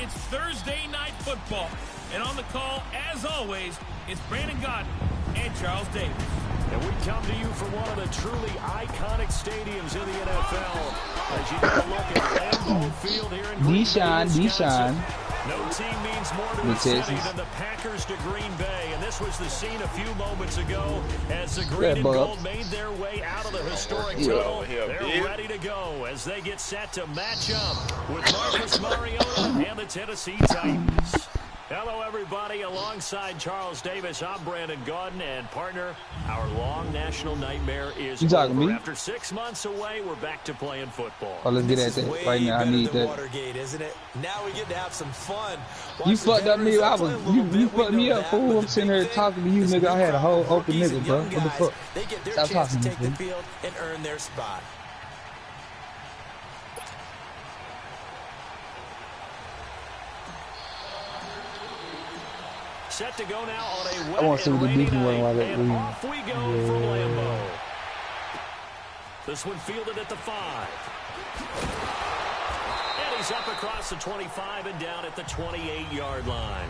it's Thursday Night Football. And on the call, as always, it's Brandon Gaudin and Charles Davis. And we come to you from one of the truly iconic stadiums in the NFL. As you take a look at Lambeau Field here in Green Bay, Wisconsin. No team means more to a city than the Packers to Green Bay. And this was the scene a few moments ago as the green and gold made their way out of the historic tunnel. They're ready to go as they get set to match up with Marcus Mariota and the Tennessee Titans. Hello, everybody. Alongside Charles Davis, I'm Brandon Gaudin, and partner, our long national nightmare is over. After 6 months away, we're back to playing football. Oh, let's get at that right now. I need that. Watergate, isn't it? Now we get to have some fun. You fucked up me. You fucked me up, fool. I'm sitting here talking to you, nigga. I had a whole open nigga, bro. What the fuck? They get their chance to take the field and earn their spot. Set to go now on a wet I want to see what the defense was while that and off we go from Lambeau. This one fielded at the 5. And he's up across the 25 and down at the 28-yard line.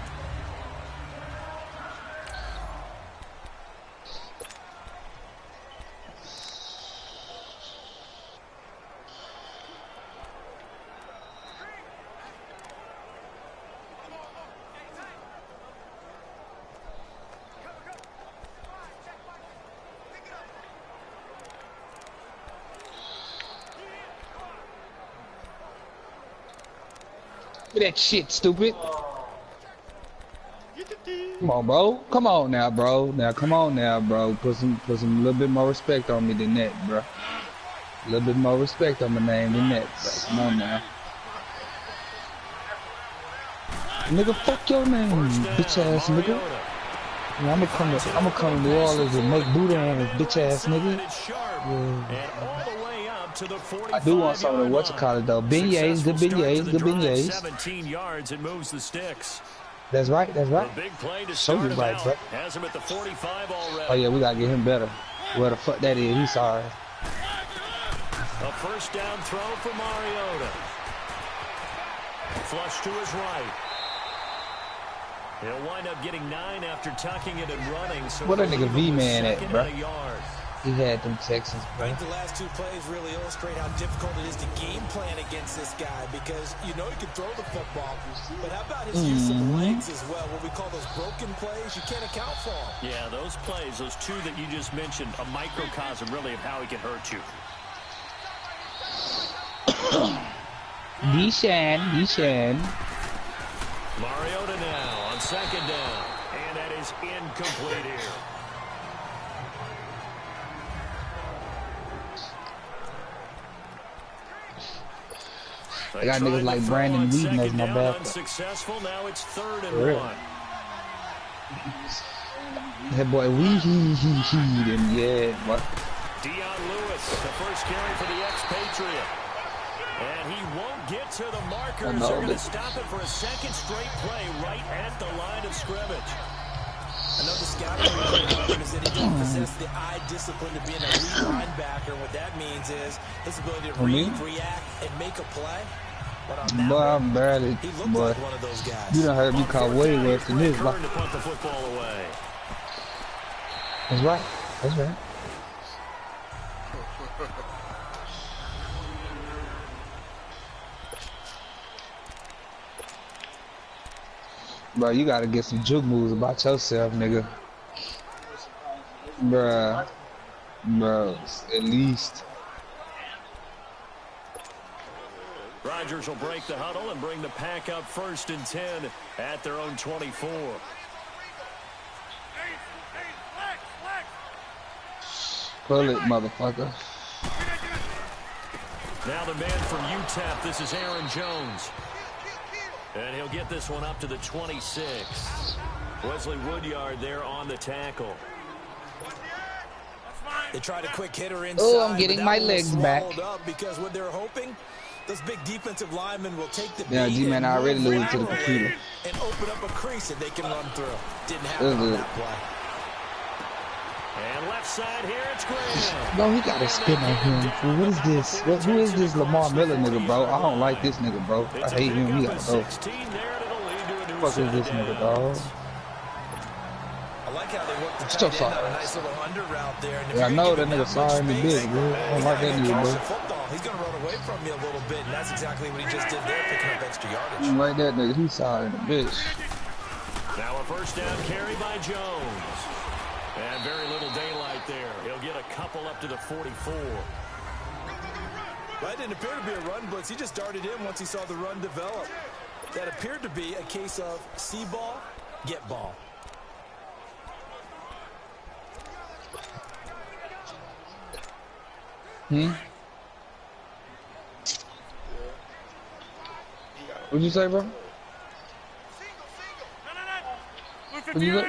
That shit, stupid. Come on, bro. Come on now, bro. Come on now, bro. Put some little bit more respect on me than that, bro. A little bit more respect on my name than that, bro. Come on now. Nigga, fuck your name, bitch ass nigga. Yeah, I'ma come to New Orleans and make Buddha on this bitch ass nigga. Yeah. I do want some of the what's it called though. Beignets, good beignets, good beignets. 17 yards and moves the sticks. That's right, that's right. Big play to show you right, bro. Has him at the 45 already. Oh yeah, we gotta get him better. Where the fuck that is? He's sorry. A first down throw for Mariota. Flush to his right. He'll wind up getting 9 after tucking it and running. So what a nigga V-man at, bro? He had them Texans, bro. I think the last 2 plays really illustrate how difficult it is to game plan against this guy because you know he can throw the football, but how about his use of legs as well? What we call those broken plays, you can't account for them. Yeah, those plays, those 2 that you just mentioned, a microcosm really of how he can hurt you. Deshaun. Mariota now on second down, and that is incomplete here. I got niggas like Brandon Wheaton as my backup. Unsuccessful. Now it's 3rd and 1. That boy, and yeah, what? Dion Lewis, the first carry for the expatriate. And he won't get to the markers. They're going to stop it for a second straight play right at the line of scrimmage. I know the scouting is that he doesn't possess the eye discipline to be an elite linebacker. What that means is his ability to read, react, and make a play. But on that I'm barely, he looked like one of those guys. You done heard me call way worse than this. To punt the football away. That's right. That's right. Bro, you gotta get some juke moves about yourself, nigga. Bro, at least. Rodgers will break the huddle and bring the pack up 1st and 10 at their own 24. Pull it, motherfucker. Now the man from UTEP, this is Aaron Jones. And he'll get this one up to the 26. Wesley Woodyard there on the tackle. They tried a quick hitter inside. Oh, I'm getting my legs back. Because what they're hoping, those big defensive linemen will take the yeah, G-Man already losing to the computer. And open up a crease that they can run through. Didn't happen on that play. And left side here, it's Graham. No, he got a spin on him. Fool. What is this? Who is this Lamar Miller nigga, bro? I don't like this nigga, bro. I hate him. He gotta go. What the fuck is this nigga, dog? I like how they work the tight end on a nice little under route there. Yeah, I know that nigga sorry in the big, bro. I don't like that nigga, bro. He's going to run away from you a little bit, and that's exactly what he just did there, picking up extra yardage. I don't like that nigga. He's sorry in the bitch. Now a first down carry by Jones. And very little daylight there. He'll get a couple up to the 44. That didn't appear to be a run blitz. He just darted in once he saw the run develop. That appeared to be a case of see ball, get ball. What'd you say, bro? What'd you say?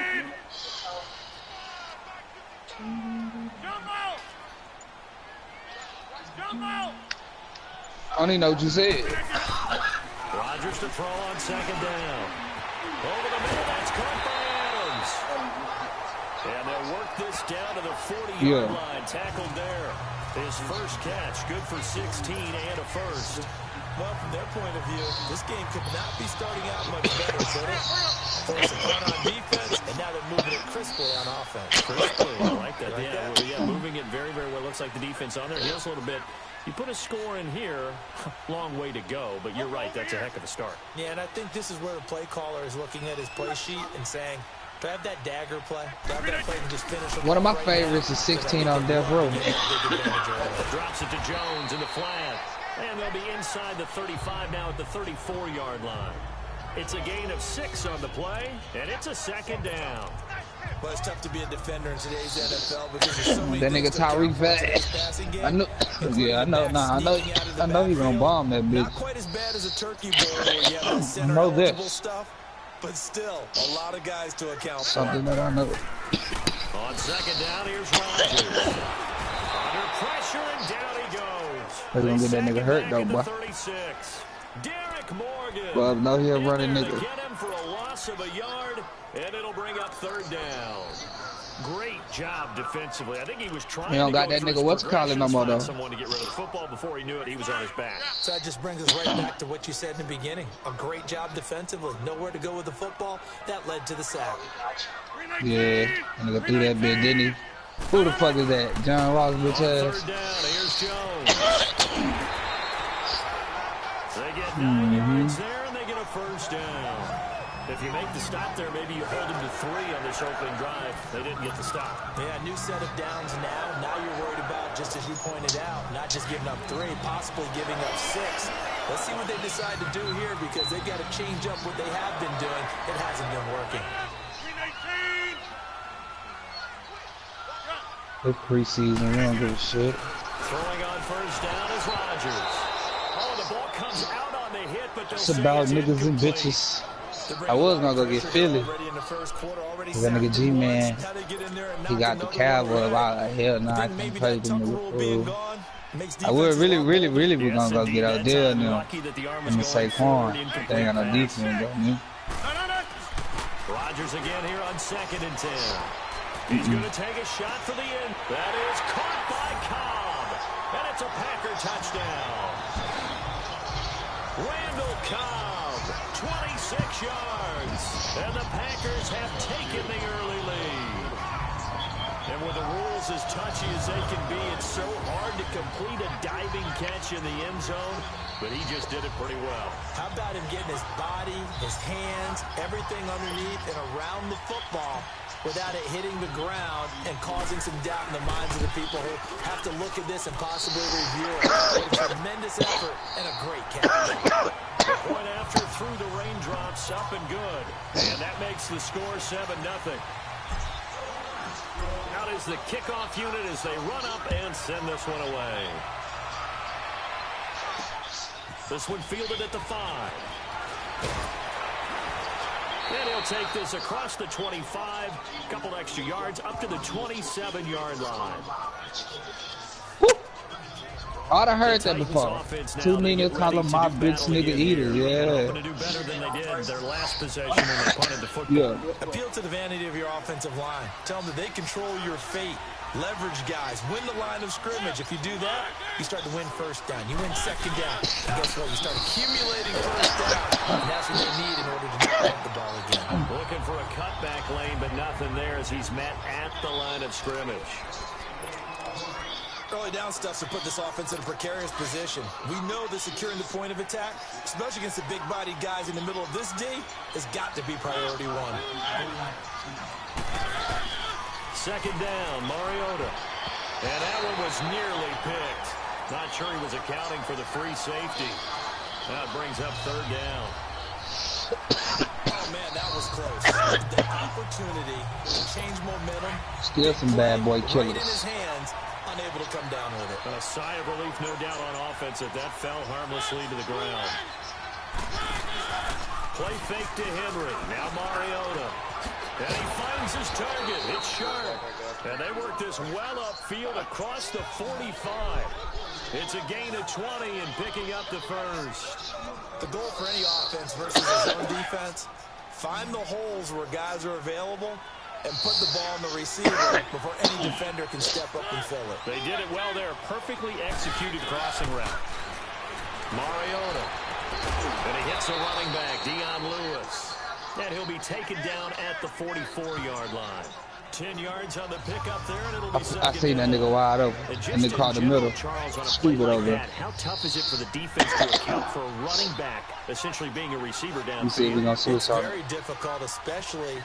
I don't even know what you said. Rodgers to throw on second down. Over the middle, that's caught by Adams. And they'll work this down to the 40-yard line. Tackled there. His first catch, good for 16 and a first. Well, from their point of view, this game could not be starting out much better, could it? Forcing a run on defense, and now they're moving it crisply on offense. Crisply, I like that. Yeah, moving it very, very well. Looks like the defense on their heels a little bit. You put a score in here, long way to go, but you're right, that's a heck of a start. Yeah, and I think this is where the play caller is looking at his play sheet and saying, do I have that dagger play? Do I have that play and just finish? One of my favorites is 16 on death row. Drops it to Jones in the flat. And they'll be inside the 35 now at the 34-yard line. It's a gain of 6 on the play, and it's a second down. Well, it's tough to be a defender in today's NFL because there's so many that nigga Tyreek fast. I know. Yeah, I know. Nah, I know he's gonna bomb that bitch. Not quite as bad as a turkey board where you have the center eligible stuff, but still a lot of guys to account for. Something that I know. On second down, here's Rodgers. Under pressure, and down he goes. They're gonna get that nigga hurt though, boy. 36. Derek Morgan. Well, no, he'll run a nigga. Get him for a loss of a yard, and it'll bring up third down. Great job defensively. I think he was trying. He don't got that nigga what's calling no more though. Someone to get rid of the football before he knew it. He was on his back. So that just brings us right back to what you said in the beginning. A great job defensively. Nowhere to go with the football. That led to the sack. Yeah, and nigga threw that bit, didn't he? Who the fuck is that? John Ross, bitch ass. Third down. Here's Jones. They get 9 yards there, and they get a first down. If you make the stop there, maybe you hold them to 3 on this opening drive. They didn't get the stop. Yeah, new set of downs now. Now you're worried about, just as you pointed out, not just giving up 3, possibly giving up 6. Let's see what they decide to do here because they've got to change up what they have been doing. It hasn't been working. It's preseason, we don't give a shit. Throwing on first down is Rodgers. Oh, the ball comes out on the hit, but it's about niggas and bitches. I was gonna go get Philly. That nigga G-Man, he got the Cowboy. Like, hell no, I can't play them niggas. I would really be gonna go get out there now. I'm gonna say Saquon. They ain't got no defense, though, man. Rodgers again here on 2nd and 10. He's going to take a shot for the end. That is caught by Cobb. And it's a Packer touchdown. Randall Cobb, 26 yards. And the Packers have taken the early lead. And with the rules as touchy as they can be, it's so hard to complete a diving catch in the end zone. But he just did it pretty well. How about him getting his body, his hands, everything underneath and around the football without it hitting the ground and causing some doubt in the minds of the people who have to look at this and possibly review it. What a tremendous effort and a great catch. The point after through the raindrops, up and good. And that makes the score 7-0. Out is the kickoff unit as they run up and send this one away. This one fielded at the 5. And he'll take this across the 25, a couple extra yards, up to the 27-yard line. I done heard that before. Too many call him my bitch nigga eater. Yeah. To do better than they did their last possession when they punted the football. Yeah. Appeal to the vanity of your offensive line. Tell them that they control your fate. Leverage guys. Win the line of scrimmage. If you do that, you start to win first down. You win second down. And guess what? You start accumulating first down. And that's what they need in order to not punt the ball again. Looking for a cutback lane, but nothing there as he's met at the line of scrimmage. Early down stuffs have put this offense in a precarious position. We know that securing the point of attack, especially against the big-bodied guys in the middle of this D, has got to be priority one. Second down, Mariota. And that one was nearly picked. Not sure he was accounting for the free safety. That brings up third down. Oh, man, that was close. The opportunity to change momentum. Still some bad boy killers. Right in his hands. Unable to come down with it. A sigh of relief, no doubt, on offense if that fell harmlessly to the ground. Play fake to Henry. Now Mariota. And he finds his target. It's sharp. And they work this well upfield across the 45. It's a gain of 20 and picking up the first. The goal for any offense versus a zone defense, find the holes where guys are available and put the ball on the receiver before any defender can step up and fill it. They did it well there. Perfectly executed crossing route. Mariota. And he hits a running back, Dion Lewis. And he'll be taken down at the 44-yard line. 10 yards on the pickup there, and it'll be second. I seen that nigga wide open, and they caught the middle. Stupid over there. How tough is it for the defense to account for a running back essentially being a receiver downfield? You see, we're gonna see it's very difficult, especially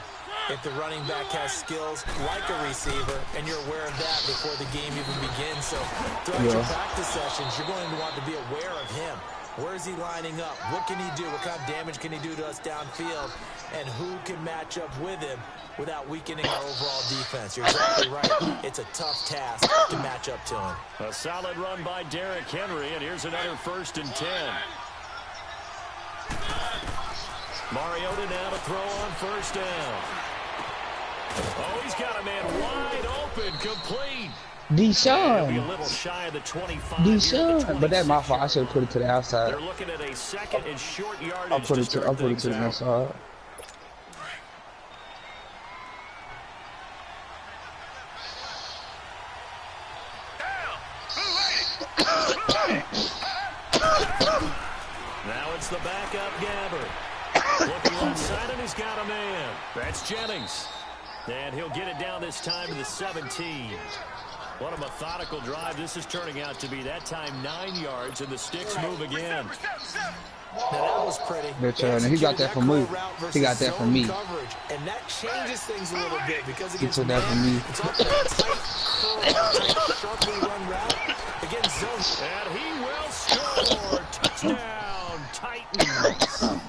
if the running back has skills like a receiver, and you're aware of that before the game even begins. So throughout your practice sessions, you're going to want to be aware of him. Where is he lining up? What can he do? What kind of damage can he do to us downfield? And who can match up with him without weakening our overall defense? You're exactly right. It's a tough task to match up to him. A solid run by Derrick Henry, and here's another 1st and 10. Mariota now to throw on first down. Oh, he's got a man wide open, complete. Deshaun. A little shy of the 25. Deshaun. But that's my fault. I should have put it to the outside. They're looking at a second and short yardage. I'll put it to the outside. Now it's the backup Gabbert. Looking left side, and he's got a man. That's Jennings. And he'll get it down this time to the 17. What a methodical drive this is turning out to be. That time 9 yards, and the sticks move again. Now that was pretty. He got that from me. He got that from me. And that changes things a little bit because he took that from me. It's often a tight, sharply run route against zone. And he will score. Touchdown, Titans.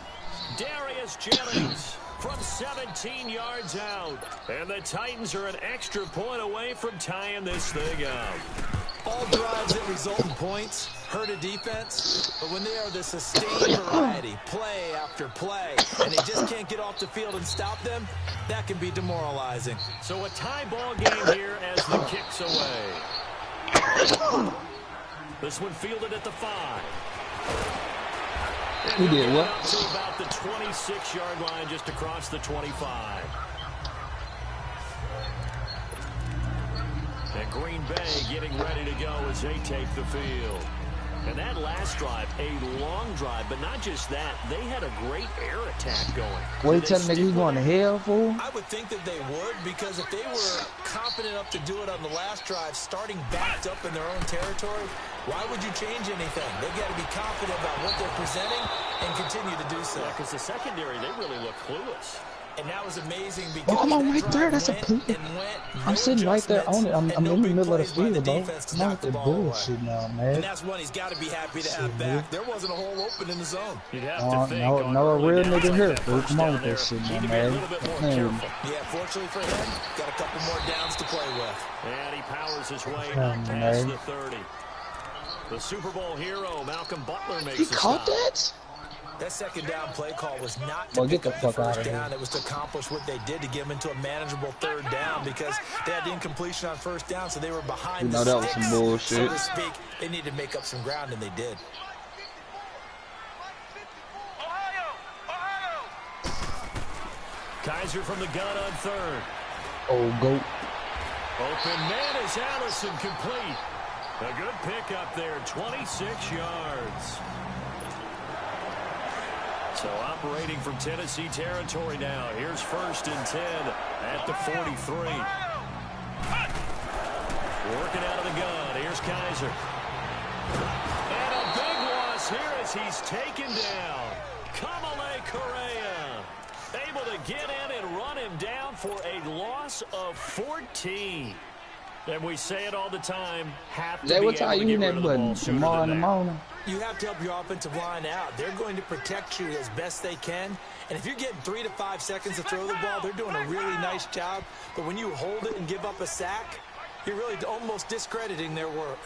Darius Jennings from 17 yards out. And the Titans are an extra point away from tying this thing up. All drives that result in points hurt a defense, but when they are the sustained variety, play after play, and they just can't get off the field and stop them, that can be demoralizing. So a tie ball game here as the kick's away. This one fielded at the 5. He did what? To about the 26-yard line, just across the 25. And Green Bay getting ready to go as they take the field. And that last drive, a long drive, but not just that, they had a great air attack going. What are you telling me he's going to hell, fool? I would think that they would, because if they were confident enough to do it on the last drive, starting backed up in their own territory, why would you change anything? They've got to be confident about what they're presenting and continue to do so. Yeah, because the secondary, they really look clueless. And that was amazing because I'm on right there. That's a play. I'm sitting right there on it. I'm in the middle of the field, bro. I'm not that bullshit now, man. And that's one he's got to be happy to have back. There wasn't a hole open in the zone. You'd have to think no real nigga here, fool. Come on with that shit, man. Yeah, fortunately for him, got a couple more downs to play with. And he powers his way up past the 30. The Super Bowl hero, Malcolm Butler, makes he caught that? That second down play call was not Well, to get pick the up the fuck out first of here. down. It was to accomplish what they did to get them into a manageable third down because they had the incompletion on first down, so they were behind You the know that was sticks, some bullshit. so to speak. They needed to make up some ground, and they did. Kaiser from the gun on third. Oh, goat. Open man is Allison, complete. A good pickup there, 26 yards. So operating from Tennessee territory now. Here's 1st and 10 at the 43. Working out of the gun. Here's Kaiser. And a big loss here as he's taken down. Kamale Correa able to get in and run him down for a loss of 14. And we say it all the time, have to be able to get rid of the ball sooner than that. You have to help your offensive line out. They're going to protect you as best they can. And if you're getting 3 to 5 seconds to throw the ball, they're doing a really nice job. But when you hold it and give up a sack, you're really almost discrediting their work.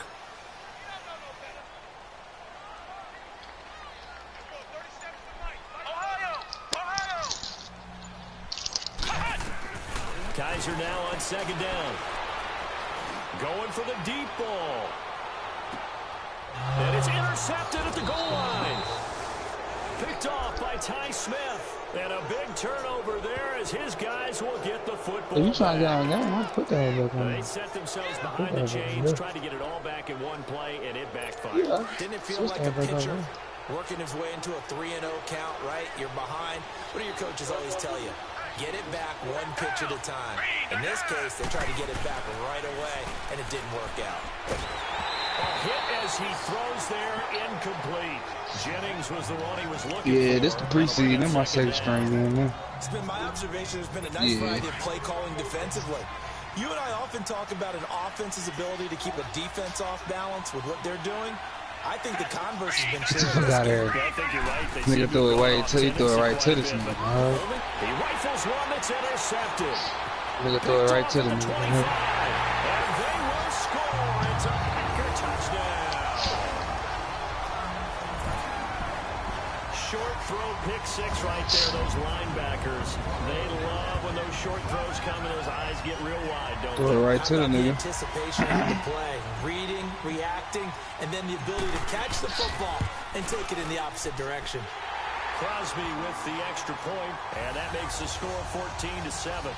Kaiser now on 2nd down. Going for the deep ball. And it's intercepted at the goal line. Picked off by Ty Smith. And a big turnover there as his guys will get the football. If you trying to get on there, I'll put that back on. They set themselves behind the chains, tried to get it all back in one play, and it backfired. Yeah. Didn't it feel like a pitcher working his way into a 3-0 count, right? You're behind. What do your coaches always tell you? Get it back one pitch at a time. In this case, they tried to get it back right away, and it didn't work out. A hit as he throws there, incomplete. Jennings was the one he was looking for. Yeah, this the preseason. That's my 2nd string game, man. It's been my observation. There's been a nice variety of play calling defensively. You and I often talk about an offense's ability to keep a defense off balance with what they're doing. I think the converse has been true. Fuck out here. I think you're right. Nigga threw it right to, he threw it right to this nigga. He rifles one that's intercepted. Nigga threw it right to the nigga. And they will score. It's a Packer touchdown. Short throw, pick 6 right there. Those linebackers, they love when those short throws come and those eyes get real wide, don't Throw it right to the nigga. Anticipation of the play, reading, reacting, and then the ability to catch the football and take it in the opposite direction. Crosby with the extra point, and that makes the score 14-7.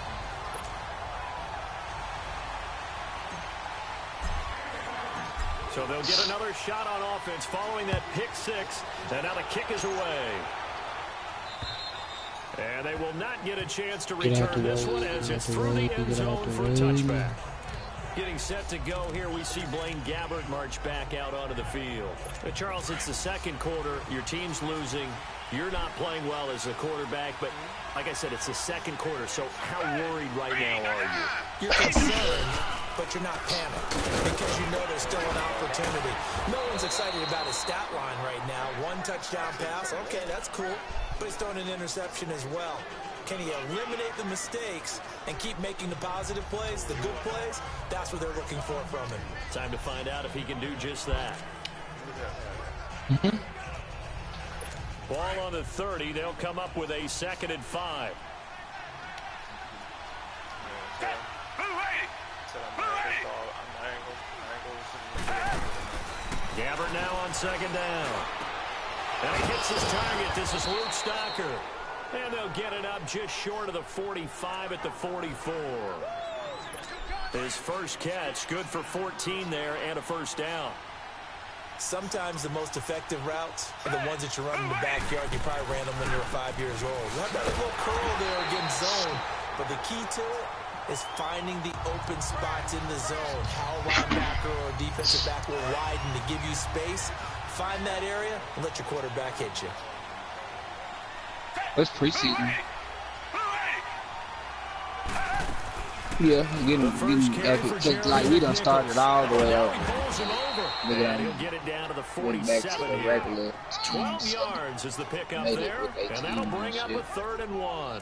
So they'll get another shot on offense following that pick 6, and now the kick is away. And they will not get a chance to return this one as it's through the end zone for a touchback. Getting set to go here, we see Blaine Gabbert march back out onto the field. Charles, it's the 2nd quarter. Your team's losing. You're not playing well as a quarterback, but like I said, it's the 2nd quarter, so how worried right now are you? You're concerned, but you're not panicked because you know there's still an opportunity. No one's excited about his stat line right now. 1 touchdown pass, okay, that's cool, but he's throwing an interception as well. Can he eliminate the mistakes and keep making the positive plays, the good plays? That's what they're looking for from him. Time to find out if he can do just that. Ball on the 30. They'll come up with a 2nd and 5. Gabbert now on 2nd down. And he hits his target. This is Luke Stocker. And they'll get it up just short of the 45 at the 44. His first catch, good for 14 there and a 1st down. Sometimes the most effective routes are the ones that you run in the backyard. You probably ran them when you were 5 years old. You have that little curl there against zone, but the key to it is finding the open spots in the zone. How a linebacker or a defensive back will widen to give you space. Find that area and let your quarterback hit you. That's preseason. Yeah, getting like we done started all the way up. And he'll get it down to the 47 here. 12 yards is the pickup there, and that'll bring up a 3rd and 1.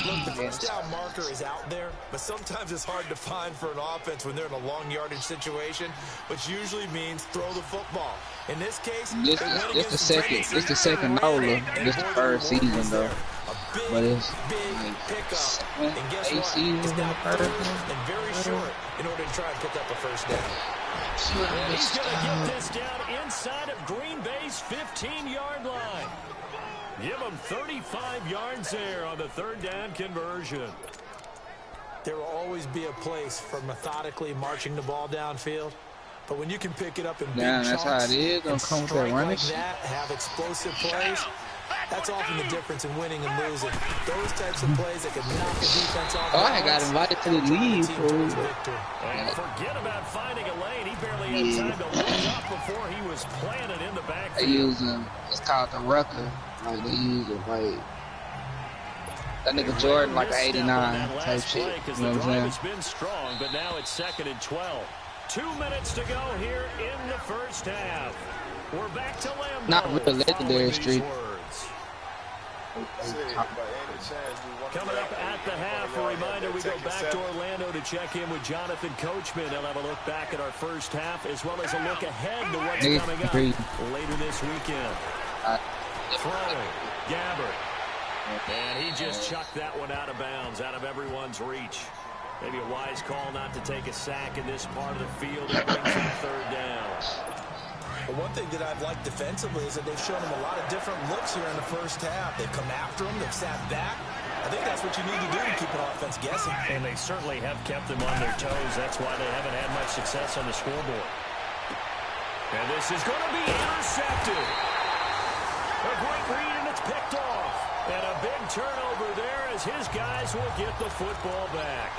Look, the first down marker is out there, but sometimes it's hard to find for an offense when they're in a long yardage situation, which usually means throw the football. In this case, this the second Nola. This the first season though. But it's like 7, 8 seasons in the first one. And very short in order to try and pick up a first down. He's going to get this down inside of Green Bay's 15-yard line. Give him 35 yards there on the third down conversion. There will always be a place for methodically marching the ball downfield. But when you can pick it up in big chunks, that's how it is. Don't come with that running like that, have explosive plays, that's often the difference in winning and losing. Those types of plays that can knock a defense off. I got invited to the league, fool. And forget about finding a lane. He barely had time to look up before he was planted in the backfield. They use it's called the rucker. Like they use it like that nigga Jordan, like an 89 type shit. You know what I'm saying? It's been strong, but now it's 2nd and 12. 2 minutes to go here in the first half. We're back to Lambeau. Not real legendary streak. Coming up at the half, a reminder, we go back to Orlando to check in with Jonathan Coachman. He'll have a look back at our first half, as well as a look ahead to what's coming up later this weekend. Throwing, Gabbert. And he just chucked that one out of bounds, out of everyone's reach. Maybe a wise call not to take a sack in this part of the field and bring some third down. Well, one thing that I've liked defensively is that they've shown them a lot of different looks here in the first half. They've come after them, they've sat back. I think that's what you need to do to keep an offense guessing. And they certainly have kept them on their toes. That's why they haven't had much success on the scoreboard. And this is going to be intercepted. A great read, and it's picked off. And a big turnover there as his guys will get the football back.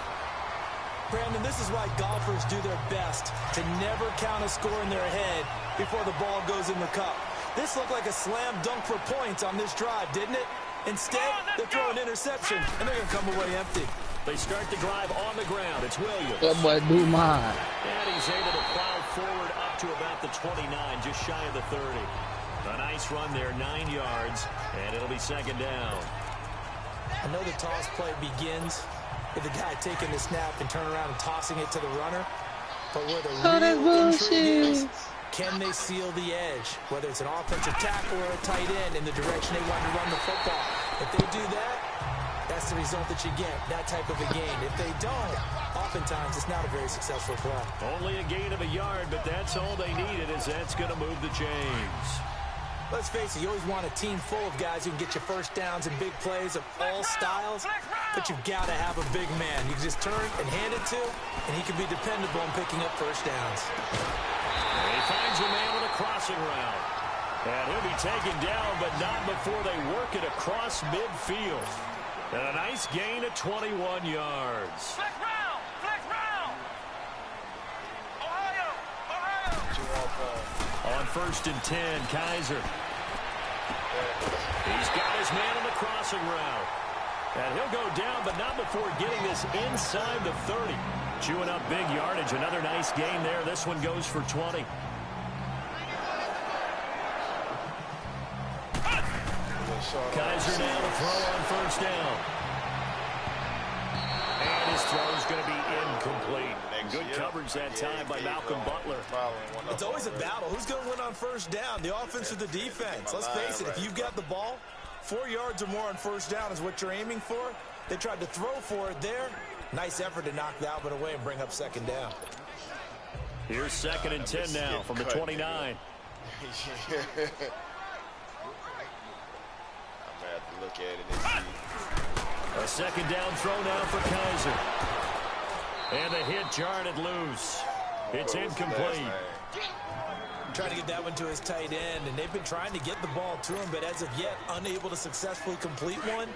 Brandon, this is why golfers do their best to never count a score in their head before the ball goes in the cup. This looked like a slam dunk for points on this drive, didn't it? Instead, they throw an interception, and they're going to come away empty. They start the drive on the ground. It's Williams. That boy do mine. And he's able to plow forward up to about the 29, just shy of the 30. A nice run there, 9 yards, and it'll be 2nd down. I know the toss play begins with the guy taking the snap and turning around and tossing it to the runner. But where the real intrigue is, can they seal the edge? Whether it's an offensive tackle or a tight end in the direction they want to run the football. If they do that, that's the result that you get, that type of a gain. If they don't, oftentimes it's not a very successful play. Only a gain of a yard, but that's all they needed, as that's going to move the chains. Let's face it, you always want a team full of guys who can get you first downs and big plays of all styles, but you've got to have a big man you can just turn and hand it to, and he can be dependable in picking up first downs. And he finds a man with a crossing route. And he'll be taken down, but not before they work it across midfield. And a nice gain of 21 yards. On 1st and 10, Kaiser. He's got his man on the crossing route. And he'll go down, but not before getting this inside the 30. Chewing up big yardage. Another nice gain there. This one goes for 20. Kaiser now to throw on 1st down. And his throw is going to be incomplete. Good coverage that time by Malcolm Butler. It's always a battle. Who's going to win on 1st down, the offense or the defense? Let's face it, if you've got the ball, 4 yards or more on 1st down is what you're aiming for. They tried to throw for it there. Nice effort to knock the Albert away and bring up 2nd down. Here's 2nd and 10 now from the 29. I'm going to have to look at it and see. A 2nd down throw now for Kaiser. And the hit jarred it loose. It's incomplete. Trying to get that one to his tight end, and they've been trying to get the ball to him, but as of yet, unable to successfully complete one.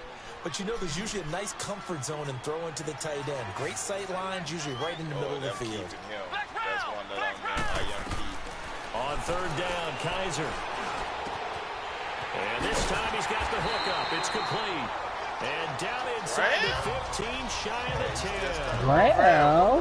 But you know there's usually a nice comfort zone in throwing to the tight end. Great sight lines, usually right in the middle of the field. That's one that I am keeping. On 3rd down, Kaiser. And this time he's got the hook up. It's complete. And down inside the 15, shy of the 10. Wow.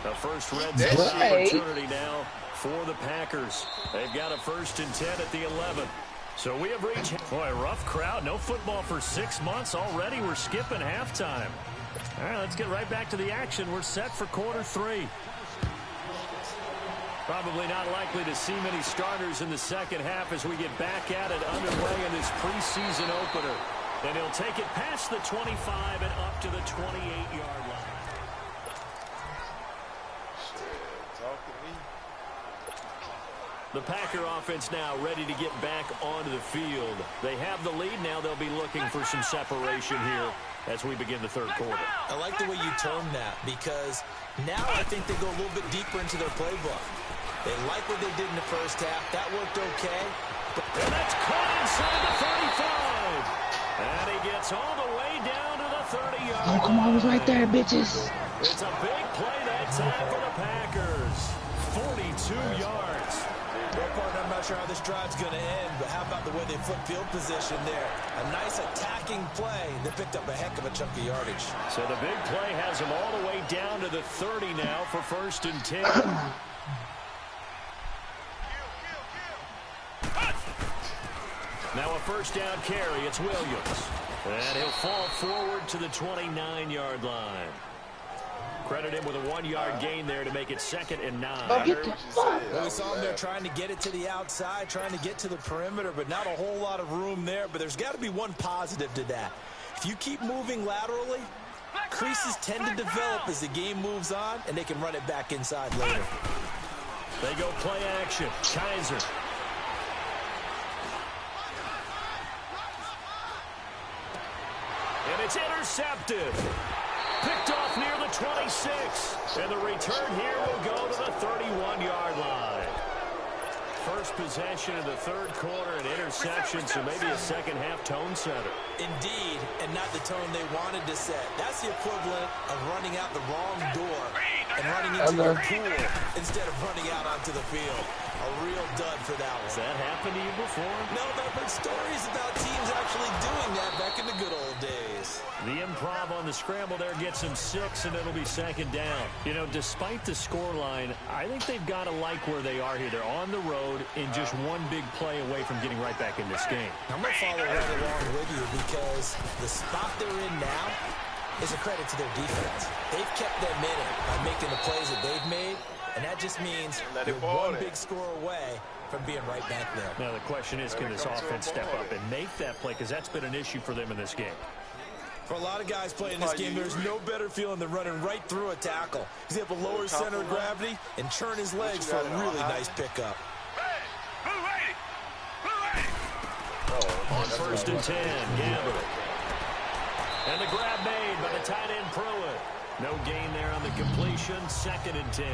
The first red zone opportunity now for the Packers. They've got a 1st and 10 at the 11. So we have reached, boy, a rough crowd. No football for 6 months already. We're skipping halftime. All right, let's get right back to the action. We're set for quarter 3. Probably not likely to see many starters in the second half as we get back at it underway in this preseason opener. And he'll take it past the 25 and up to the 28-yard line. The Packer offense now ready to get back onto the field. They have the lead. Now they'll be looking for some separation here as we begin the third quarter. I like the way you termed that because now I think they go a little bit deeper into their playbook. They like what they did in the first half. That worked okay. And that's caught inside the 35. And he gets all the way down to the 30-yard line. Oh, come on, I was right there, bitches. It's a big play that time for the Packers. 42 yards. Well, partner, I'm not sure how this drive's going to end, but how about the way they flip field position there? A nice attacking play. They picked up a heck of a chunk of yardage. So the big play has them all the way down to the 30 now for 1st and 10. Now a first down carry. It's Williams. And he'll fall forward to the 29-yard line. Credit him with a 1-yard gain there to make it 2nd and 9. Well, we saw him there trying to get it to the outside, trying to get to the perimeter, but not a whole lot of room there. But there's got to be one positive to that. If you keep moving laterally, creases tend to develop as the game moves on, and they can run it back inside later. They go play action. Kaiser. And it's intercepted. Picked off near the 26. And the return here will go to the 31-yard line. First possession of the third quarter, an interception, so maybe a second-half tone setter. Indeed, and not the tone they wanted to set. That's the equivalent of running out the wrong door and running into your pool instead of running out onto the field. A real dud for that one. Has that happened to you before? No, but I've heard stories about teams actually doing that back in the good old days. The improv on the scramble there gets him 6, and it'll be 2nd down. You know, despite the scoreline, I think they've got to like where they are here. They're on the road in just one big play away from getting right back in this game. I'm going to follow right along with you because the spot they're in now is a credit to their defense. They've kept them in it by making the plays that they've made, and that just means they're one big score away from being right back there. Now the question is, can this offense step up and make that play? Because that's been an issue for them in this game. For a lot of guys playing this game, there's no better feeling than running right through a tackle. He's able to lower his center of gravity and turn his legs for a really nice pickup. On 1st and 10, Gamble. And the grab made by the tight end Pruitt. No gain there on the completion, 2nd and 10.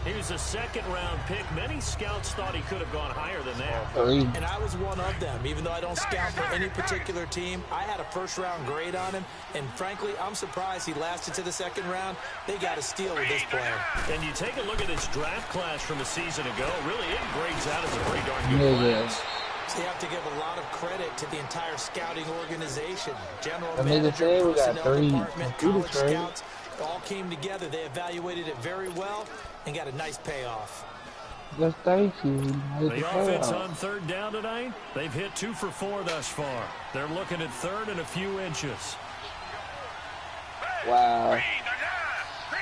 He was a 2nd-round pick. Many scouts thought he could have gone higher than that. And I was one of them. Even though I don't scout for any particular team, I had a first-round grade on him. And frankly, I'm surprised he lasted to the 2nd round. They got a steal with this player. And you take a look at this draft class from a season ago. Really, it grades out as a pretty darn good class. So you have to give a lot of credit to the entire scouting organization. General manager, personnel department, college scouts, all came together. They evaluated it very well and got a nice payoff. Yes, thank you. The offense on 3rd down tonight, they've hit 2 for 4 thus far. They're looking at 3rd and a few inches. Wow.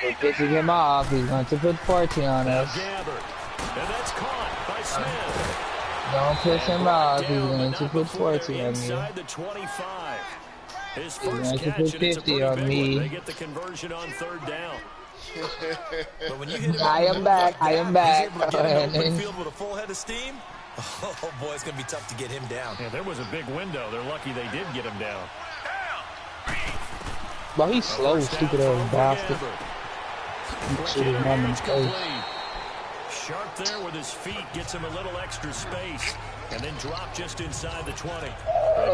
We're pissing him off. He's going to put 40 on us. Gabbard. And that's caught by Smith. Don't piss him off. He's going to put 40 on me. Inside the 25. His He's first going to catch, put and it's a 50 pretty on big me. one. They get the conversion on 3rd down. But when you hit him I am back. I am back. He's able to get him open field with a full head of steam. Oh, boy, it's going to be tough to get him down. Yeah, there was a big window. They're lucky they did get him down. Well, he's slow, stupid ass bastard. He shoot his mom in the face. Sharp there with his feet, gets him a little extra space, and then drop just inside the 20. A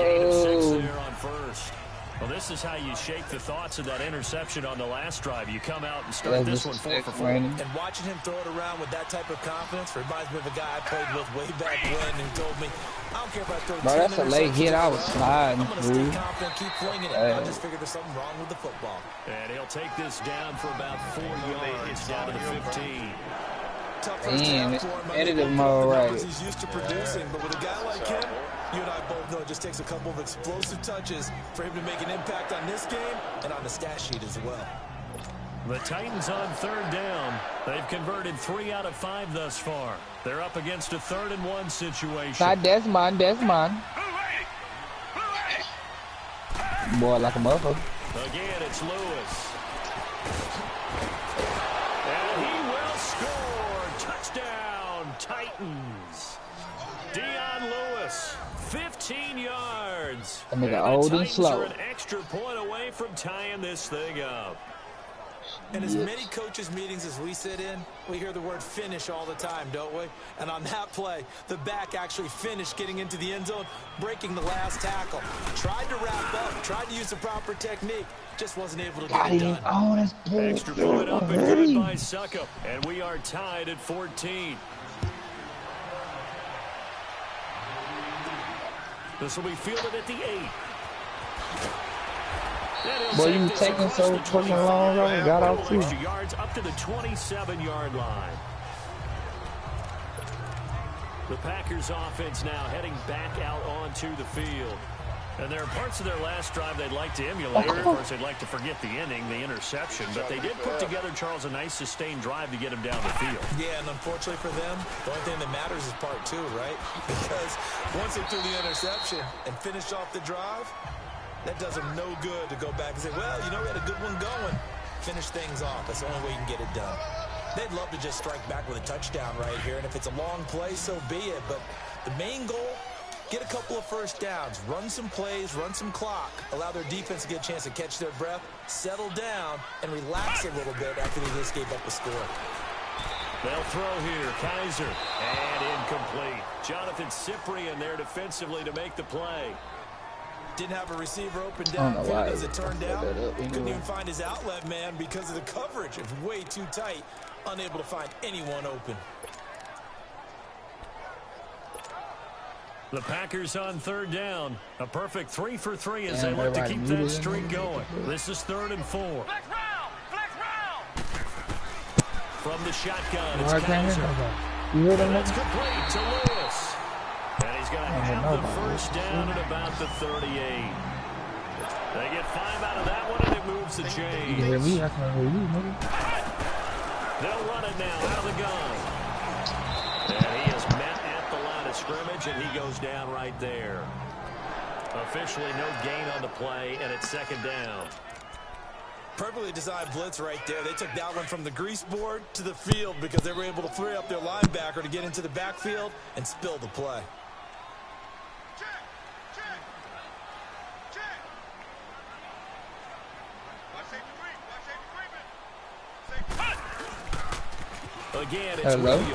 gain of 6 there on 1st. Well, this is how you shake the thoughts of that interception on the last drive. You come out and start this one 4 for 4. And watching him throw it around with that type of confidence reminds me of a guy I played with way back when and told me, I don't care if I throw 10 that's a late hit. I was sliding. I'm going to stay confident, keep flinging it. I just figured there's something wrong with the football. And he'll take this down for about 4 yards down to the 15. Damn, it's edited mode right. He's used to producing, but with a guy like him, You and I both know it just takes a couple of explosive touches for him to make an impact on this game and on the stat sheet as well. The Titans on 3rd down. They've converted 3 out of 5 thus far. They're up against a 3rd and 1 situation. That's mine. Boy, like a motherfucker. Again, it's Lewis. And he will score. Touchdown, Titans. Dion Lewis, 15 yards. That nigga old and slow. Are an extra point away from tying this thing up. And as many coaches' meetings as we sit in, we hear the word finish all the time, don't we? And on that play, the back actually finished getting into the end zone, breaking the last tackle. Tried to wrap up, tried to use the proper technique, just wasn't able to get it done. Oh, that's bull. Extra point up and good by Suckup, and we are tied at 14. This will be fielded at the 8. Boy, you taking so fucking long, bro. Got out too. Yards up to the 27-yard line. The Packers offense now heading back out onto the field. And there are parts of their last drive they'd like to emulate. Of course, they'd like to forget the inning, the interception. But they did put together, Charles, a nice sustained drive to get him down the field. Yeah, and unfortunately for them, the only thing that matters is part 2, right? Because once they threw the interception and finished off the drive, that does them no good to go back and say, well, you know, we had a good one going. Finish things off. That's the only way you can get it done. They'd love to just strike back with a touchdown right here, and if it's a long play, so be it. But the main goal, get a couple of first downs, run some plays, run some clock, allow their defense to get a chance to catch their breath, settle down, and relax a little bit after they just gave up a score. They'll throw here. Kaiser. And incomplete. Jonathan Cyprien there defensively to make the play. Didn't have a receiver open downfield as it turned out. Couldn't even find his outlet man because of the coverage. It was way too tight. Unable to find anyone open. The Packers on 3rd down. A perfect 3 for 3 as they look to keep that streak going. This is 3rd and 4. From the shotgun, it's Kaiser. And it's complete to Lewis. And he's going to have the first down at about the 38. They get 5 out of that one, and it moves the chains. They'll run it now out of the gun. And he is met at the line of scrimmage, and he goes down right there. Officially no gain on the play, and it's 2nd down. Perfectly designed blitz right there. They took that one from the grease board to the field because they were able to free up their linebacker to get into the backfield and spill the play. Again, it's Williams.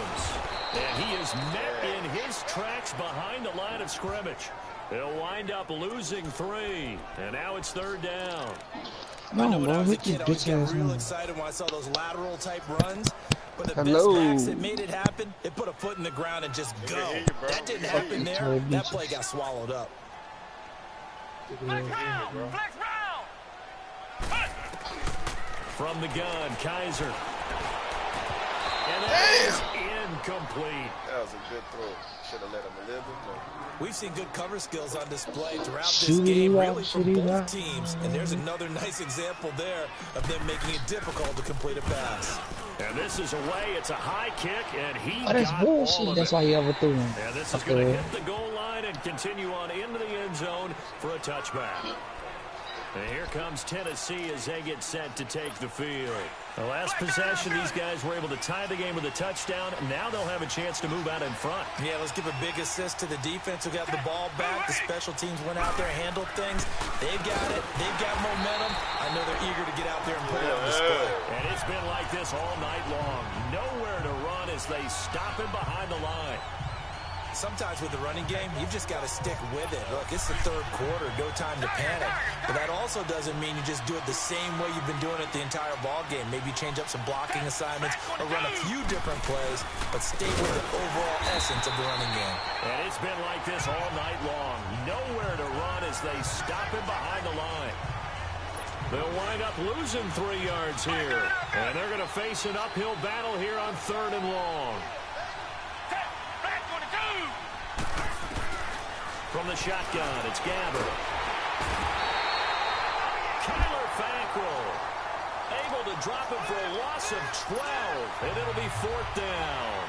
And he is met in his tracks behind the line of scrimmage. They'll wind up losing 3. And now it's 3rd down. I know when I was a kid, I was getting real excited when I saw those lateral type runs. But the best backs that made it happen, they put a foot in the ground and just go. That didn't happen there. That play got swallowed up. From the gun, Kaiser. And that is incomplete. That was a good throw. Should have let him a little bit more. We've seen good cover skills on display throughout this game, really from both teams. And there's another nice example there of them making it difficult to complete a pass. And this is away. It's a high kick, and he that's got bullshit. all of That's it. why he overthrew him. And this is going to hit the goal line and continue on into the end zone for a touchback. And here comes Tennessee as they get set to take the field. The last possession, these guys were able to tie the game with a touchdown. Now they'll have a chance to move out in front. Yeah, let's give a big assist to the defense who got the ball back. The special teams went out there, handled things. They've got it. They've got momentum. I know they're eager to get out there and put it on display. And it's been like this all night long. Nowhere to run as they stop him behind the line. Sometimes with the running game, you've just got to stick with it. Look, it's the 3rd quarter, no time to panic. But that also doesn't mean you just do it the same way you've been doing it the entire ball game. Maybe change up some blocking assignments or run a few different plays, but stay with the overall essence of the running game. And it's been like this all night long. Nowhere to run as they stop him behind the line. They'll wind up losing 3 yards here. And they're going to face an uphill battle here on 3rd and long. From the shotgun, it's Gabbert. Kyler Fackrell able to drop him for a loss of 12, and it'll be 4th down.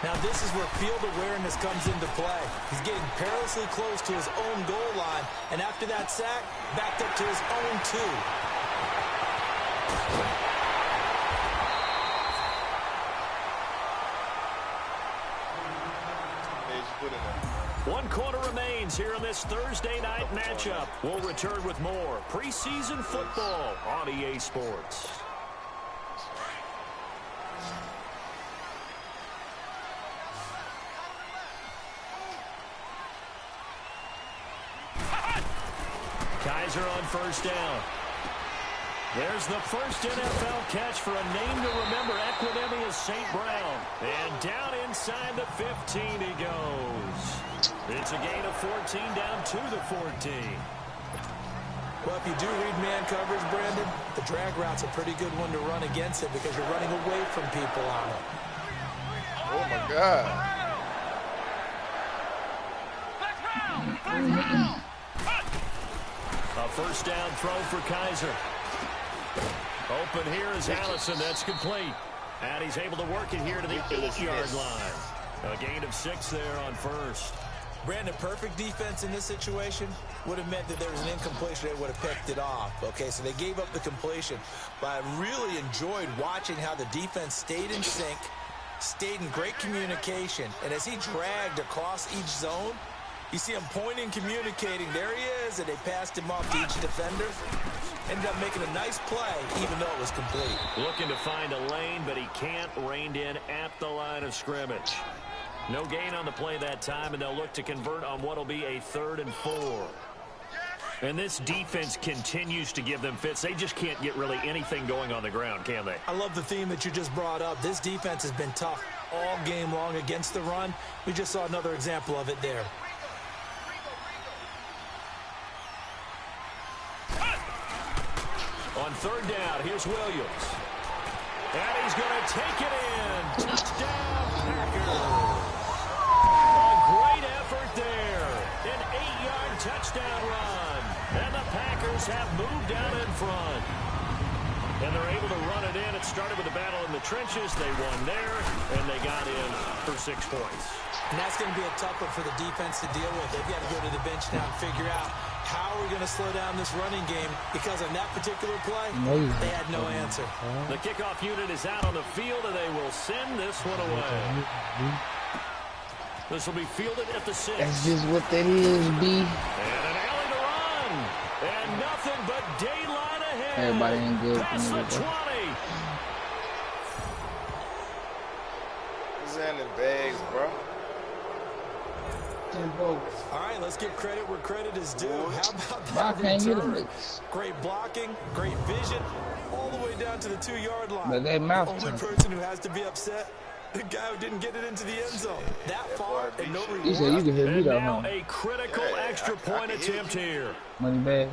Now this is where field awareness comes into play. He's getting perilously close to his own goal line, and after that sack, backed up to his own 2. One quarter remains here in this Thursday night matchup. We'll return with more preseason football on EA Sports. Kaiser on 1st down. There's the first NFL catch for a name to remember, Equinemius St. Brown. And down inside the 15 he goes. It's a gain of 14 down to the 14. Well, if you do read man coverage, Brandon, the drag route's a pretty good one to run against it because you're running away from people on it. Oh, my God. A 1st down throw for Kaiser. Open here is Allison. That's complete. And he's able to work it here to the 8-yard line. A gain of 6 there on 1st. Brandon, perfect defense in this situation would have meant that there was an incompletion. They would have picked it off. Okay, so they gave up the completion. But I really enjoyed watching how the defense stayed in sync, stayed in great communication. And as he dragged across each zone, you see him pointing, communicating. There he is, and they passed him off to each defender. Ended up making a nice play, even though it was complete. Looking to find a lane, but he can't. Reined in at the line of scrimmage. No gain on the play that time, and they'll look to convert on what will be a 3rd and 4. And this defense continues to give them fits. They just can't get really anything going on the ground, can they? I love the theme that you just brought up. This defense has been tough all game long against the run. We just saw another example of it there. On 3rd down, here's Williams. And he's going to take it in. Touchdown, Packers. A great effort there. An 8-yard touchdown run. And the Packers have moved out in front. And they're able to run it in. It started with a battle in the trenches. They won there, and they got in for 6 points. And that's going to be a tough one for the defense to deal with. They've got to go to the bench now and figure out how are we going to slow down this running game, because on that particular play, they had no answer. The kickoff unit is out on the field, and they will send this one away. This will be fielded at the 6. That's just what that is, B. And an alley to run. And nothing but daylight ahead. Everybody ain't good. That's the 20. He's in the bags, bro. All right, let's give credit where credit is due. How about that return? Great blocking, great vision, all the way down to the 2-yard line. But they mouth the only person who has to be upset, the guy who didn't get it into the end zone. That far and no reward. You said you can hit me though, now a critical extra point attempt here. Money bags.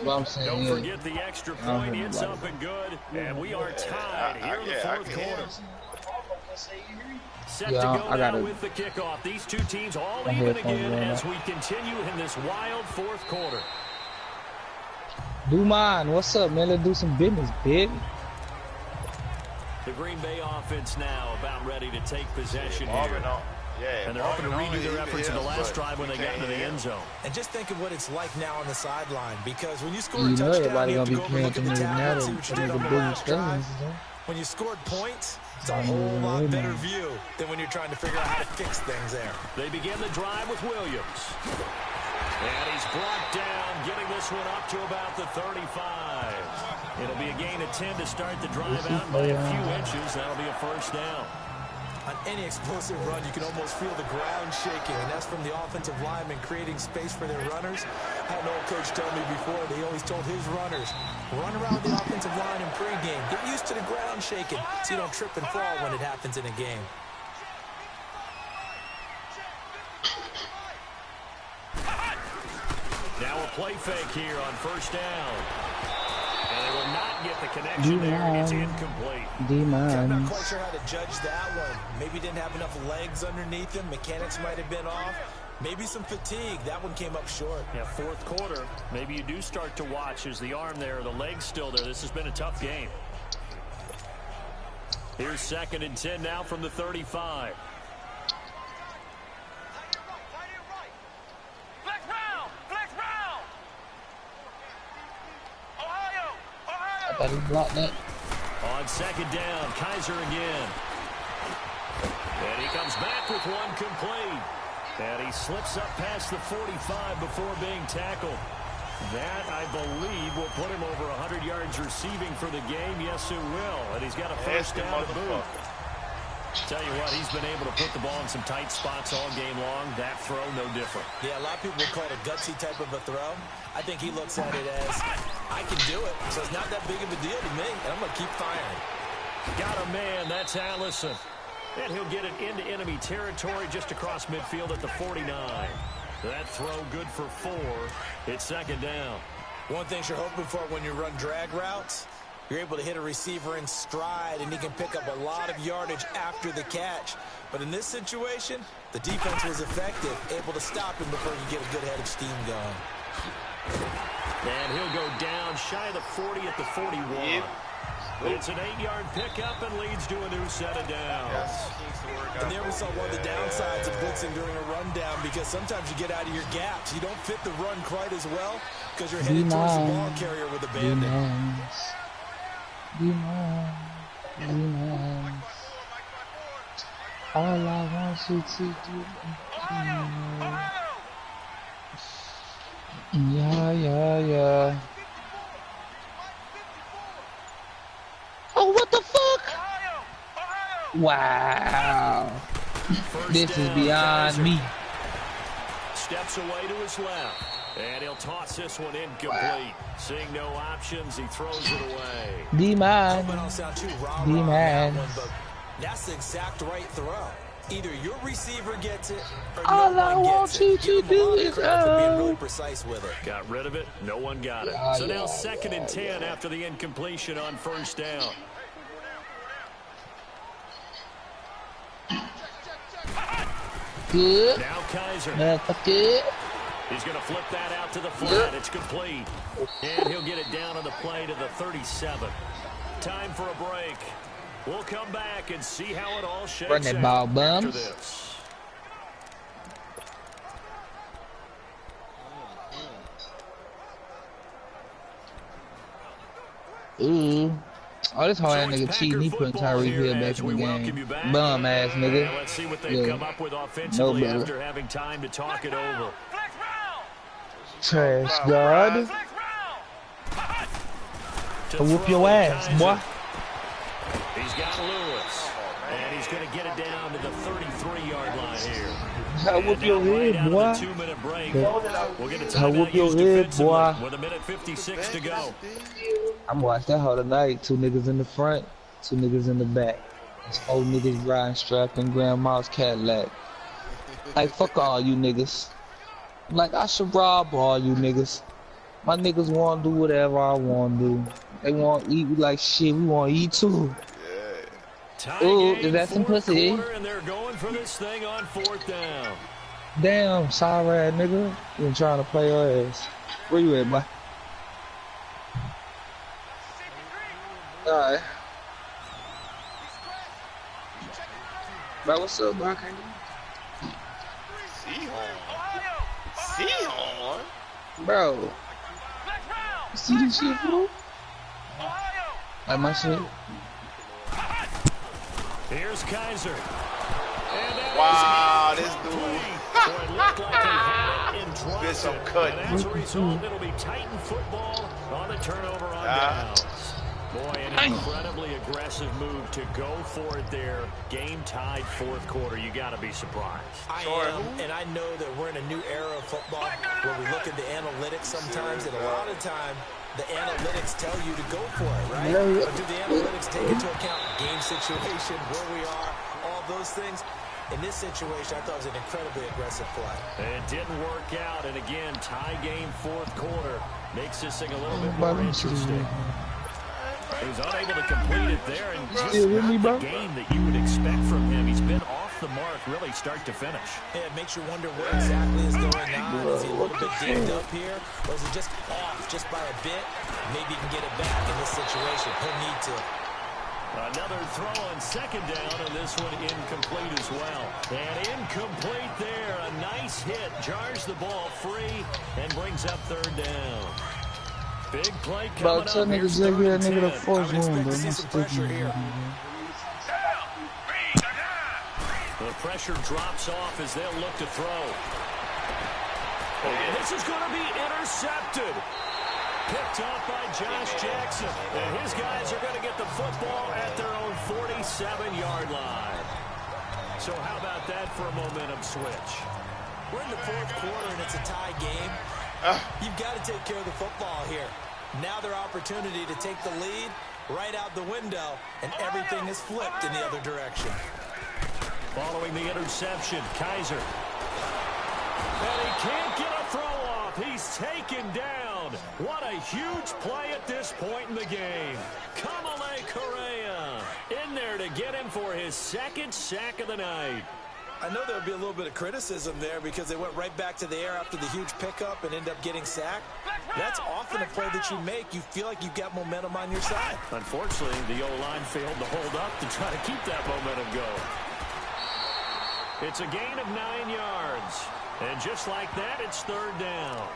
Well, I'm saying, don't forget the extra point. It's up and good. And we are tied here in the 4th quarter. Set to go now with the kickoff. These two teams all even again as we continue in this wild 4th quarter. Do mine. What's up, man? Let's do some business, baby. The Green Bay offense now about ready to take possession here. Yeah, and they're hoping to redo their efforts in the last drive when they got into the end zone. And just think of what it's like now on the sideline, because when you score a touchdown, you have to go over and look at the tablet and see what you did on the last drive. When you scored points, it's a whole lot better view than when you're trying to figure out how to fix things there. They begin the drive with Williams. And he's brought down, getting this one up to about the 35. It'll be a gain of 10 to start the drive out by a few inches. That'll be a 1st down. On any explosive run, you can almost feel the ground shaking, and that's from the offensive linemen creating space for their runners. I had an old coach tell me before that he always told his runners, run around the offensive line in pregame. Get used to the ground shaking so you don't trip and fall when it happens in a game. Now a play fake here on 1st down. And They will not get the connection there. It's incomplete. I'm not quite sure how to judge that one. Maybe didn't have enough legs underneath him. Mechanics might have been off. Maybe some fatigue. That one came up short. Yeah, fourth quarter. Maybe you do start to watch. Is the arm there, the leg's still there. This has been a tough game. Here's 2nd and 10 now from the 35. I thought he blocked that. On 2nd down, Kaiser again. And he comes back with one complete. And he slips up past the 45 before being tackled. That, I believe, will put him over 100 yards receiving for the game. Yes, it will. And he's got a first down to boot. Tell you what, he's been able to put the ball in some tight spots all game long. That throw, no different. Yeah, a lot of people would call it a gutsy type of a throw. I think he looks at it as, I can do it, so it's not that big of a deal to me, and I'm going to keep firing. Got a man, that's Allison. And he'll get it into enemy territory just across midfield at the 49. That throw good for 4. It's 2nd down. One thing you're hoping for when you run drag routes, you're able to hit a receiver in stride, and he can pick up a lot of yardage after the catch. But in this situation, the defense was effective, able to stop him before you get a good head of steam going. And he'll go down shy of the 40 at the 41. Yep. It's an 8-yard pickup and leads to a new set of downs. Yes. And there we saw one of the downsides of blitzing during a rundown, because sometimes you get out of your gaps. You don't fit the run quite as well because you're headed towards the ball carrier with a bandit. Demons. All I want you to do. Yeah. Oh, what the fuck? Wow. This is beyond me. Steps away to his left. And he'll toss this one incomplete. Wow. Seeing no options, he throws it away. D-man. That's the exact right throw. Either your receiver gets it or all no I one want gets you it. to do is being really precise with it. Got rid of it. No one got it. So now 2nd and 10 after the incompletion on 1st down. Good. Now Kaiser. Good. He's going to flip that out to the flat. It's complete. And he'll get it down on the play to the 37. Time for a break. We'll come back and see how it all shakes Run that ball, bums. after this. Ooh. Oh, this hard nigga cheating. He putting Tyreek Hill back in the game. Bum ass nigga. Let's see what they've come up with offensively after having time to talk it over. Trash God. I'll whoop your ass, boy. He's got Lewis, and he's going to get it down to the 33-yard line here. I'll whoop your head, boy. I'll whoop your head, boy. With 1:56 to go. I'm watching that whole tonight. 2 niggas in the front, 2 niggas in the back. It's 4 niggas riding strapped in grandma's Cadillac. Like, fuck all you niggas. Like, I should rob all you niggas. My niggas want to do whatever I want to do. They want to eat. We like shit. We want to eat too. Ooh, is that some pussy? And they're going for this thing on 4th down. Damn, sorry ass nigga. You been trying to play your ass. Where you at, boy? Alright. Bro, what's up, bro? Seahorn? Bro. You see this shit, bro? Like my shit? Here's Kaiser. Wow, this dude. Get some cut. And as a result, it'll be Titan football on the turnover on downs. Boy, an incredibly aggressive move to go for it there. Game tied 4th quarter. You got to be surprised. I am, and I know that we're in a new era of football where we look at the analytics sometimes, and a lot of time the analytics tell you to go for it, right? But do the analytics take into account game situation, where we are, all those things? In this situation, I thought it was an incredibly aggressive play. It didn't work out, and again, tie game 4th quarter makes this thing a little bit more interesting. He was unable to complete it there, and just really, not the game that you would expect from him. He's been off the mark, really, start to finish. Yeah, it makes you wonder what exactly is going on. Is he a little bit dinged up here, or is it just off just by a bit? Maybe he can get it back in this situation. He'll need to. Another throw on second down, and this one incomplete as well. And incomplete there. A nice hit. Jars the ball free and brings up third down. Big play coming up. Nigga the force room, bro. The pressure drops off as they'll look to throw. And this is going to be intercepted. Picked off by Josh Jackson. And his guys are going to get the football at their own 47-yard line. So how about that for a momentum switch? We're in the fourth quarter, and it's a tie game. You've got to take care of the football here. Now their opportunity to take the lead right out the window, and everything is flipped in the other direction. Following the interception, Kaiser. And he can't get a throw off. He's taken down. What a huge play at this point in the game. Kamale Correa in there to get him for his second sack of the night. I know there'll be a little bit of criticism there because they went right back to the air after the huge pickup and end up getting sacked. That's often a play that you make. You feel like you've got momentum on your side. Unfortunately, the O-line failed to hold up to try to keep that momentum going. It's a gain of 9 yards. And just like that, it's third down.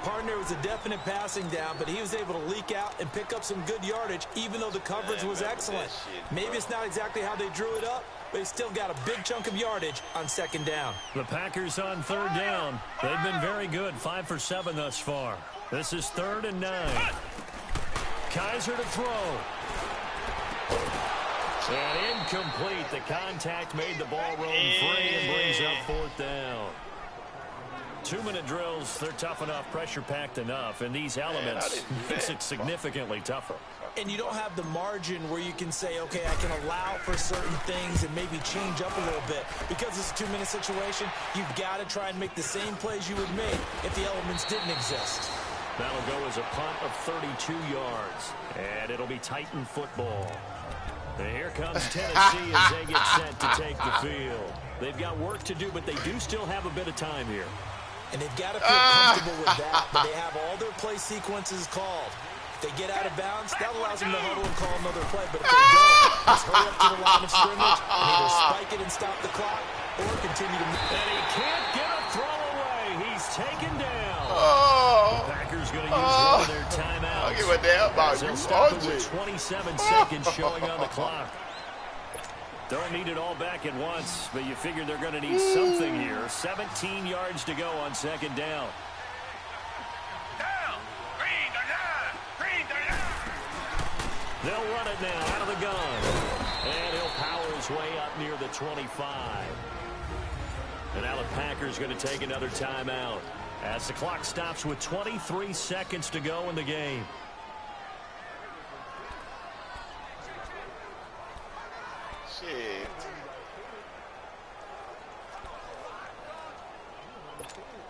Partner was a definite passing down, but he was able to leak out and pick up some good yardage, even though the coverage was excellent. Maybe it's not exactly how they drew it up, but he still got a big chunk of yardage on second down. The Packers on third down. They've been very good, 5 for 7 thus far. This is 3rd and 9. Kaiser to throw. And incomplete. The contact made the ball roam free and brings up 4th down. 2-minute drills, they're tough enough, pressure-packed enough, and these elements makes it significantly tougher. And you don't have the margin where you can say, okay, I can allow for certain things and maybe change up a little bit. Because it's a 2-minute situation, you've got to try and make the same plays you would make if the elements didn't exist. That'll go as a punt of 32 yards, and it'll be Titan football. And here comes Tennessee as they get set to take the field. They've got work to do, but they do still have a bit of time here. And they've got to feel comfortable with that, but they have all their play sequences called. If they get out of bounds, that allows them to huddle and call another play. But if they don't, let's hurry up to the line of scrimmage and either spike it and stop the clock or continue to move. And he can't get a throw away. He's taken down. The Packers going to use one of their timeouts. I'll give a damn about you. They'll stop it with 27 seconds showing on the clock. Don't need it all back at once, but you figure they're going to need something here. 17 yards to go on second down. They'll run it now out of the gun. And he'll power his way up near the 25. And now the Packers going to take another timeout as the clock stops with 23 seconds to go in the game. Shit.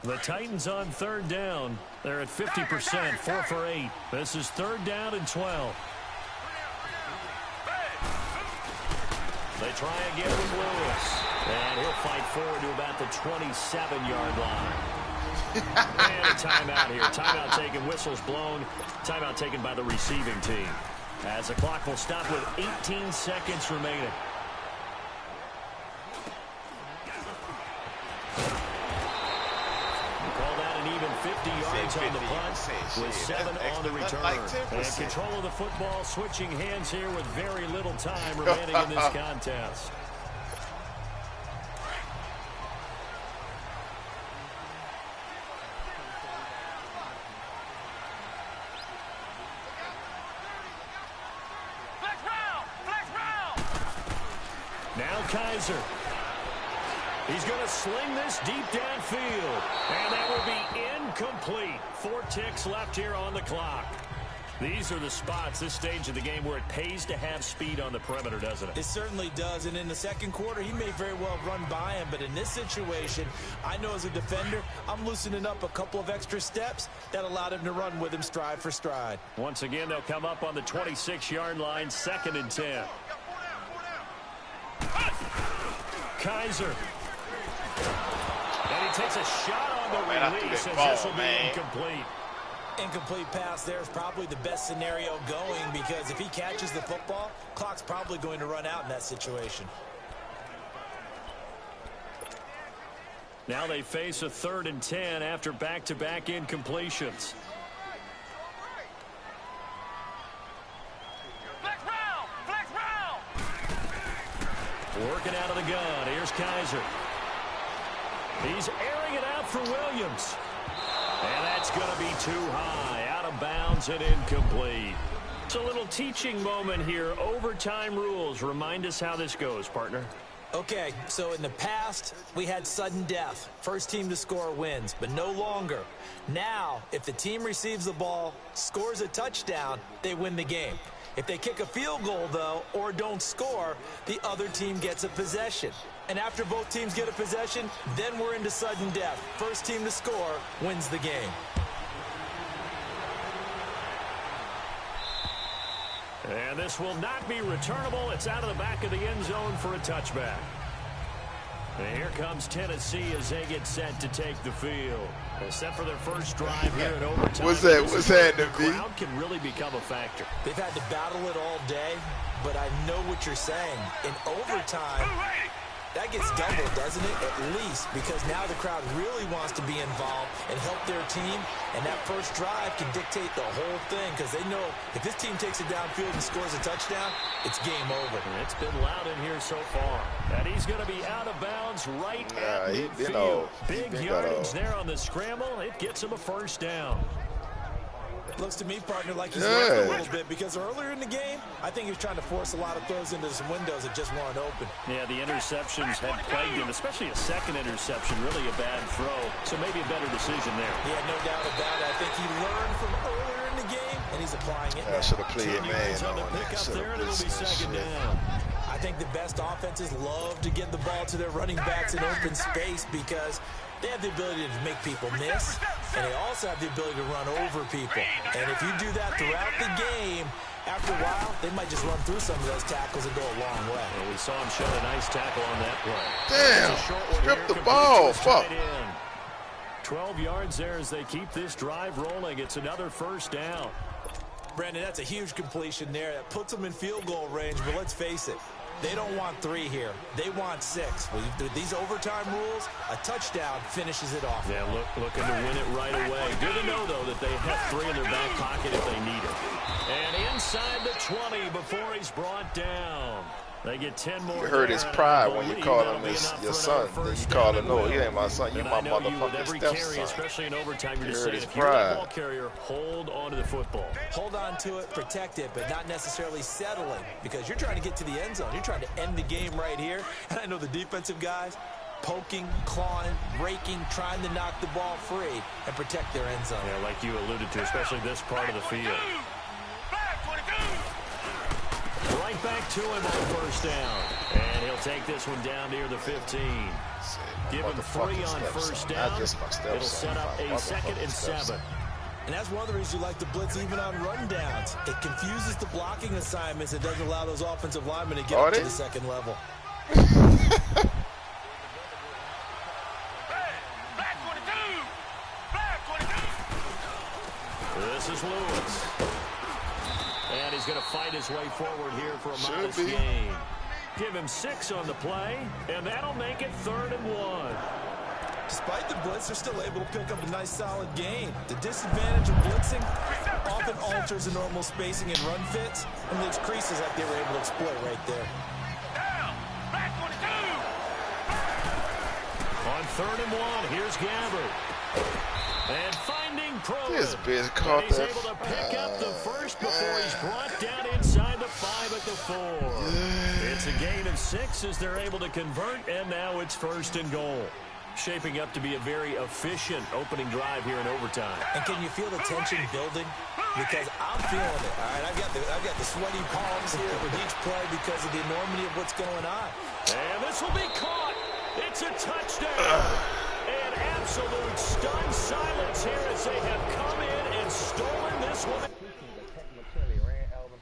The Titans on third down. They're at 50%, 4 for 8. This is 3rd down and 12. They try again with Lewis. And he'll fight forward to about the 27-yard line. And a timeout here. Timeout taken, whistles blown. Timeout taken by the receiving team. As the clock will stop with 18 seconds remaining. Even 50 yards on the punt with 7 on the return. And control of the football, switching hands here with very little time remaining in this contest. Now Kaiser. He's going to sling this deep downfield. And that will be incomplete. 4 ticks left here on the clock. These are the spots, this stage of the game, where it pays to have speed on the perimeter, doesn't it? It certainly does, and in the second quarter, he may very well run by him, but in this situation, I know as a defender, I'm loosening up a couple of extra steps that allowed him to run with him stride for stride. Once again, they'll come up on the 26-yard line, 2nd and 10. Kaiser. And he takes a shot on the release, as this will be incomplete. Incomplete pass there is probably the best scenario going, because if he catches the football, clock's probably going to run out in that situation. Now they face a 3rd and 10 after back-to-back incompletions. Flex round! Working out of the gun. Here's Kaiser. He's airing it out for Williams. And that's going to be too high, out of bounds and incomplete. It's a little teaching moment here. Overtime rules. Remind us how this goes, partner. Okay, so in the past, we had sudden death. First team to score wins, but no longer. Now, if the team receives the ball, scores a touchdown, they win the game. If they kick a field goal, though, or don't score, the other team gets a possession. And after both teams get a possession, then we're into sudden death. First team to score wins the game. And this will not be returnable. It's out of the back of the end zone for a touchback. And here comes Tennessee as they get set to take the field. Set for their first drive here in overtime. What's that? What's that, the crowd can really become a factor. They've had to battle it all day, but I know what you're saying. In overtime, that gets doubled, doesn't it? At least, because now the crowd really wants to be involved and help their team, and that first drive can dictate the whole thing, because they know if this team takes it downfield and scores a touchdown, it's game over. And it's been loud in here so far. And he's going to be out of bounds right at midfield. Big yardage there on the scramble. It gets him a first down. Looks to me, partner, like he's left a little bit, because earlier in the game, I think he was trying to force a lot of throws into some windows that just weren't open. Yeah, the interceptions had plagued him, especially a second interception, really a bad throw. So maybe a better decision there. Yeah, no doubt about it. I think he learned from earlier in the game, and he's applying it now. I should have played man on the pickup there, and it'll be 2nd down. I think the best offenses love to get the ball to their running backs in open space, because they have the ability to make people miss, and they also have the ability to run over people. And if you do that throughout the game, after a while, they might just run through some of those tackles and go a long way. Well, we saw him shed a nice tackle on that play. Damn, strip the ball, fuck. 12 yards there as they keep this drive rolling. It's another first down. Brandon, that's a huge completion there. That puts them in field goal range, but let's face it, they don't want 3 here. They want 6. With these overtime rules, a touchdown finishes it off. Yeah, looking to win it right away. Good to know, though, that they have 3 in their back pocket if they need it. And inside the 20 before he's brought down. They get 10 more. You heard his pride when you call him your son. Then you call him, no, he ain't my son. You my motherfucking stepson. Especially in overtime, you're just You saying, heard his if you're the pride. ball carrier, hold on to the football. Hold on to it, protect it, but not necessarily settling, because you're trying to get to the end zone. You're trying to end the game right here. And I know the defensive guys poking, clawing, raking, trying to knock the ball free and protect their end zone. Yeah, like you alluded to, especially this part of the field. Right back to him on first down. And he'll take this one down near the 15. Give him 3 on first down. It'll set up a 2nd and 7. And that's one of the reasons you like to blitz even on rundowns. It confuses the blocking assignments. It doesn't allow those offensive linemen to get up to the second level. This is Lewis. And he's going to fight his way forward here for a modest gain. Give him 6 on the play, and that'll make it 3rd and 1. Despite the blitz, they're still able to pick up a nice, solid gain. The disadvantage of blitzing often alters the normal spacing and run fits and leaves creases like they were able to exploit right there. On 3rd and 1, here's Gabbard. And finding Provis. This bitch caught he's that. able to pick up the first before he's brought down inside the 5 at the 4. It's a gain of 6 as they're able to convert, and now it's 1st and goal. Shaping up to be a very efficient opening drive here in overtime. And can you feel the tension building? Because I'm feeling it. All right, I've got the sweaty palms here with each play because of the enormity of what's going on. And this will be caught. It's a touchdown. And absolute stunned silence here as they have come in and stolen this one.